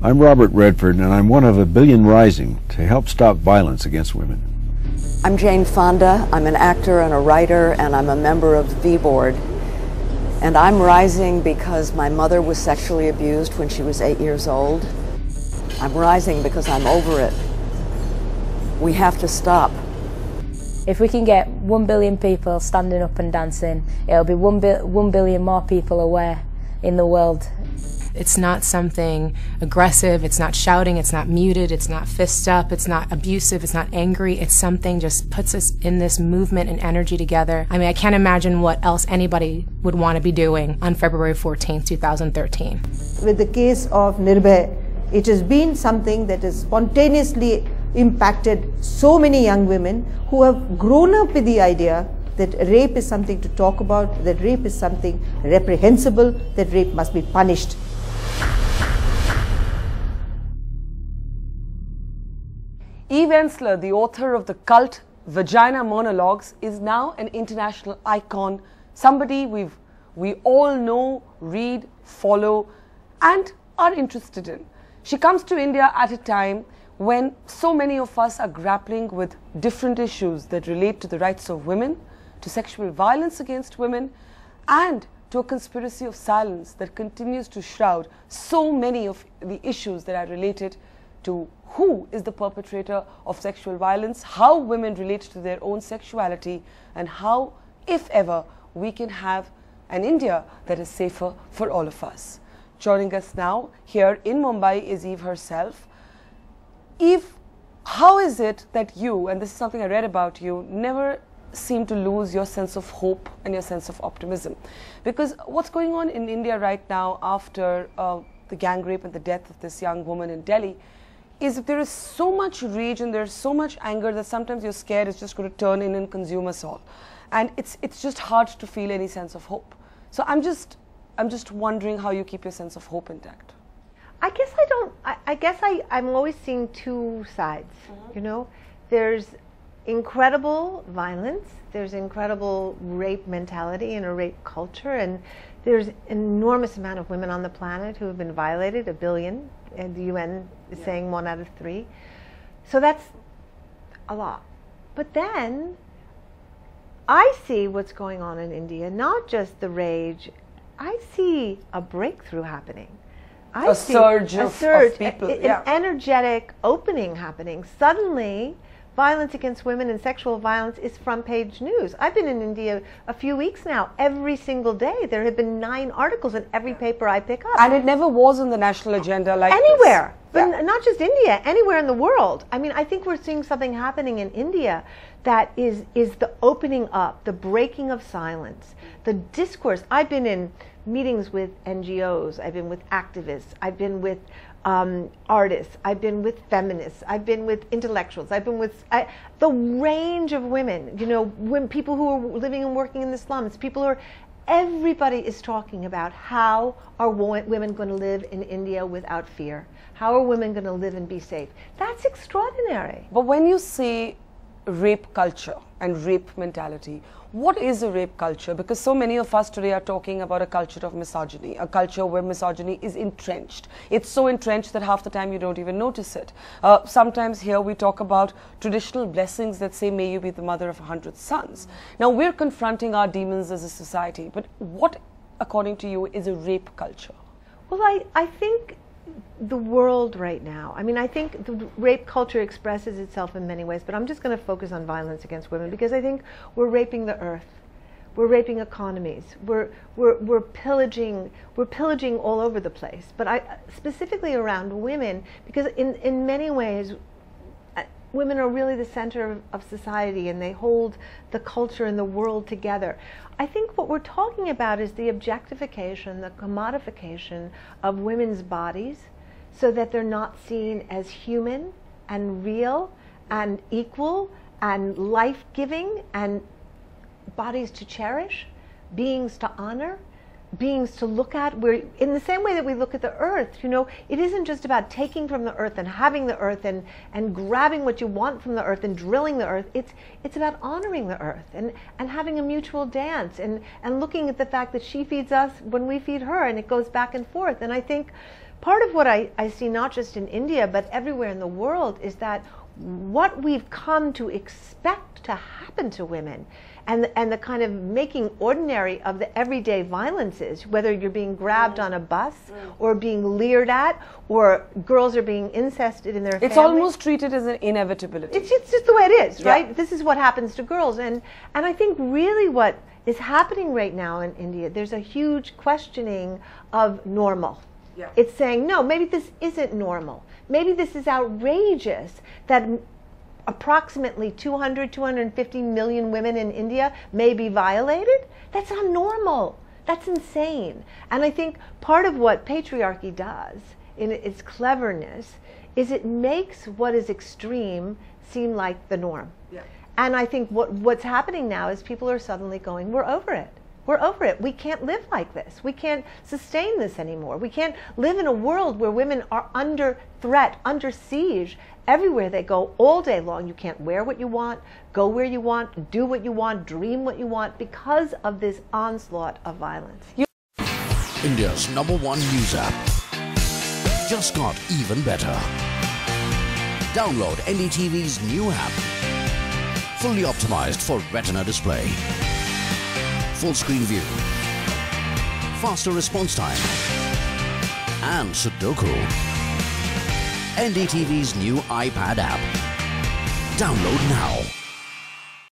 I'm Robert Redford, and I'm one of a billion rising to help stop violence against women. I'm Jane Fonda. I'm an actor and a writer, and I'm a member of the V Board. And I'm rising because my mother was sexually abused when she was 8 years old. I'm rising because I'm over it. We have to stop. If we can get 1 billion people standing up and dancing, it'll be 1 billion more people aware in the world. It's not something aggressive, it's not shouting, it's not muted, it's not fist up, it's not abusive, it's not angry. It's something just puts us in this movement and energy together. I mean, I can't imagine what else anybody would want to be doing on February 14th, 2013. With the case of Nirbhay, it has been something that has spontaneously impacted so many young women who have grown up with the idea that rape is something to talk about, that rape is something reprehensible, that rape must be punished. Eve Ensler, the author of the cult Vagina Monologues, is now an international icon, somebody we all know, read, follow, and are interested in. She comes to India at a time when so many of us are grappling with different issues that relate to the rights of women, to sexual violence against women, and to a conspiracy of silence that continues to shroud so many of the issues that are related to who is the perpetrator of sexual violence, how women relate to their own sexuality, and how, if ever, we can have an India that is safer for all of us. Joining us now here in Mumbai is Eve herself. Eve, how is it that you, and this is something I read about you, never seem to lose your sense of hope and your sense of optimism? Because what's going on in India right now after the gang rape and the death of this young woman in Delhi is that there is so much rage and there's so much anger that sometimes you're scared it's just going to turn in and consume us all. And it's just hard to feel any sense of hope. So I'm just wondering how you keep your sense of hope intact. I guess I don't, I guess I'm always seeing two sides, you know. There's incredible violence, there's incredible rape mentality and a rape culture, and there's an enormous amount of women on the planet who have been violated, 1 billion, and the UN is saying 1 out of 3. So that's a lot. But then I see what's going on in India, not just the rage, I see a breakthrough happening. A surge of people. An energetic opening happening. Suddenly, violence against women and sexual violence is front page news. I've been in India a few weeks now. Every single day there have been 9 articles in every paper I pick up. And it never was on the national agenda like anywhere. This. But not just India, anywhere in the world. I mean, I think we're seeing something happening in India that is the opening up, the breaking of silence, the discourse. I've been in meetings with NGOs, I've been with activists, I've been with artists, I've been with feminists, I've been with intellectuals, I've been with the range of women, you know, people who are living and working in the slums, people who are, everybody is talking about how are women going to live in India without fear? How are women going to live and be safe? That's extraordinary. But when you say rape culture and rape mentality, what is a rape culture? Because so many of us today are talking about a culture of misogyny, a culture where misogyny is entrenched. It's so entrenched that half the time you don't even notice it. Sometimes here we talk about traditional blessings that say, may you be the mother of 100 sons. Now we're confronting our demons as a society, but what, according to you, is a rape culture? Well, I think the world right now, I mean, I think the rape culture expresses itself in many ways, but I'm just going to focus on violence against women because I think we're raping the earth, we're raping economies, we're pillaging all over the place. But specifically around women, because in many ways women are really the center of society and they hold the culture and the world together. I think what we're talking about is the objectification, the commodification of women's bodies so that they're not seen as human and real and equal and life-giving and bodies to cherish, beings to honor, beings to look at. We're in the same way that we look at the earth, you know, it isn't just about taking from the earth and having the earth and grabbing what you want from the earth and drilling the earth. It's about honoring the earth and having a mutual dance and looking at the fact that she feeds us when we feed her, and it goes back and forth. And I think part of what I see not just in India but everywhere in the world is that what we've come to expect to happen to women and the kind of making ordinary of the everyday violences, whether you're being grabbed on a bus or being leered at or girls are being incested in their It's families. almost treated as an inevitability. It's just the way it is, right? This is what happens to girls. And I think really what is happening right now in India, there's a huge questioning of normal. Yeah. It's saying, no, maybe this isn't normal. Maybe this is outrageous that approximately 250 million women in India may be violated. That's not normal. That's insane. And I think part of what patriarchy does in its cleverness is it makes what is extreme seem like the norm. Yeah. And I think what's happening now is people are suddenly going, we're over it. We're over it. We can't live like this. We can't sustain this anymore. We can't live in a world where women are under threat, under siege, everywhere they go all day long. You can't wear what you want, go where you want, do what you want, dream what you want because of this onslaught of violence. India's #1 news app just got even better. Download NDTV's new app. Fully optimized for retina display. Full screen view, faster response time, and Sudoku. NDTV's new iPad app. Download now.